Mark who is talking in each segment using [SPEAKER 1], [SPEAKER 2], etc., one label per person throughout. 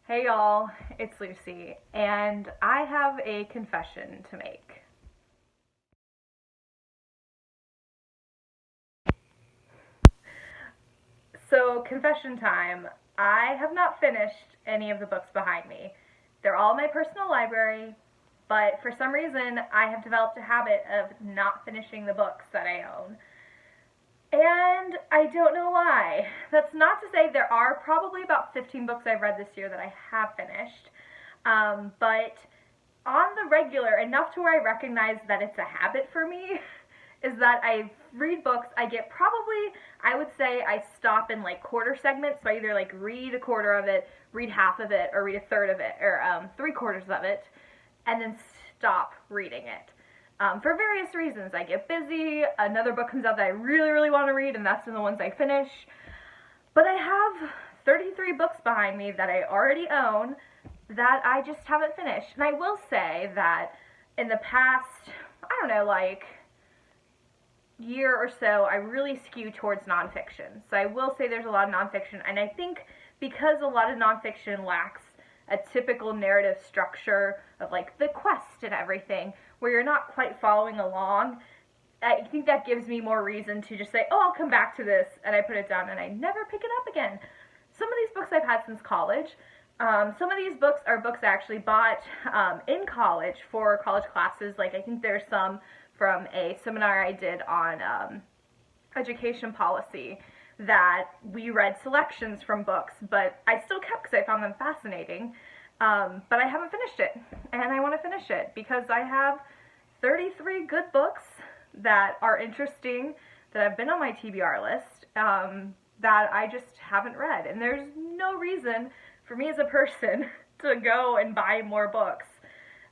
[SPEAKER 1] Hey y'all, it's Lucy, and I have a confession to make. So, confession time. I have not finished any of the books behind me. They're all in my personal library, but for some reason, I have developed a habit of not finishing the books that I own. And I don't know why. That's not to say there are probably about 15 books I've read this year that I have finished. But on the regular, enough to where I recognize that it's a habit for me, is that I read books, I get probably, I would say I stop in like quarter segments, so I either like read a quarter of it, read half of it, or read a third of it, or three quarters of it, and then stop reading it. For various reasons. I get busy, another book comes out that I really, really want to read, and that's one of the ones I finish. But I have 33 books behind me that I already own that I just haven't finished. And I will say that in the past, I don't know, like year or so, I really skew towards nonfiction. So I will say there's a lot of nonfiction, and I think because a lot of nonfiction lacks a typical narrative structure of like the quest and everything, where you're not quite following along, I think that gives me more reason to just say, oh, I'll come back to this, and I put it down and I never pick it up again. Some of these books I've had since college. Some of these books are books I actually bought in college for college classes. Like I think there's some from a seminar I did on education policy that we read selections from books, but I still kept because I found them fascinating. But I haven't finished it, and I want to finish it because I have 33 good books that are interesting, that have been on my TBR list, that I just haven't read. And there's no reason for me as a person to go and buy more books.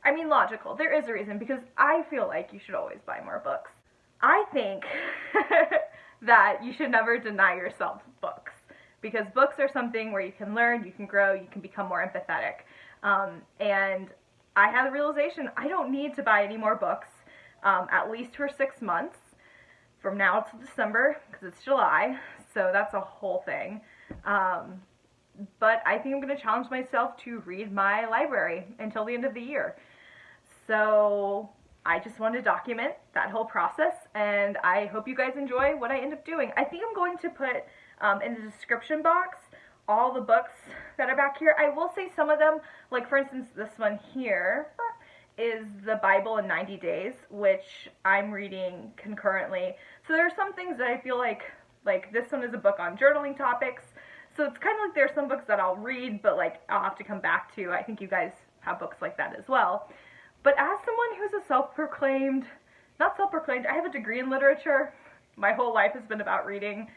[SPEAKER 1] I mean, logical. There is a reason, because I feel like you should always buy more books. I think that you should never deny yourself books, because books are something where you can learn, you can grow, you can become more empathetic. And I had the realization I don't need to buy any more books, at least for 6 months, from now till December, because it's July, so that's a whole thing. But I think I'm going to challenge myself to read my library until the end of the year. So I just wanted to document that whole process, and I hope you guys enjoy what I end up doing. I think I'm going to put in the description box all the books that are back here. I will say some of them, like for instance this one here is the Bible in 90 Days, which I'm reading concurrently. So there are some things that I feel like this one is a book on journaling topics. So it's kind of like there's some books that I'll read, but like I'll have to come back to. I think you guys have books like that as well. But as someone who's a not self-proclaimed, I have a degree in literature. My whole life has been about reading.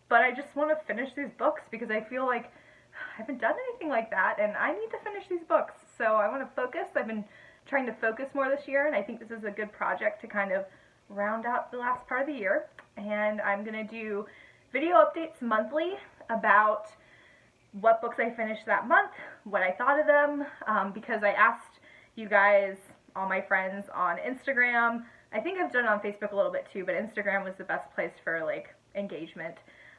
[SPEAKER 1] But I just want to finish these books because I feel like I haven't done anything like that, and I need to finish these books. So I want to focus. I've been trying to focus more this year, and I think this is a good project to kind of round out the last part of the year. And I'm going to do video updates monthly about what books I finished that month, what I thought of them, because I asked you guys, all my friends, on Instagram. I think I've done it on Facebook a little bit too, but Instagram was the best place for like engagement,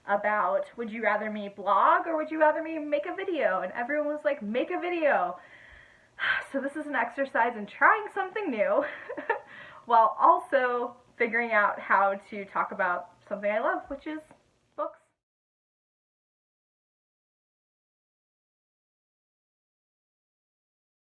[SPEAKER 1] about would you rather me blog or would you rather me make a video? And everyone was like, make a video. So this is an exercise in trying something new while also figuring out how to talk about something I love, which is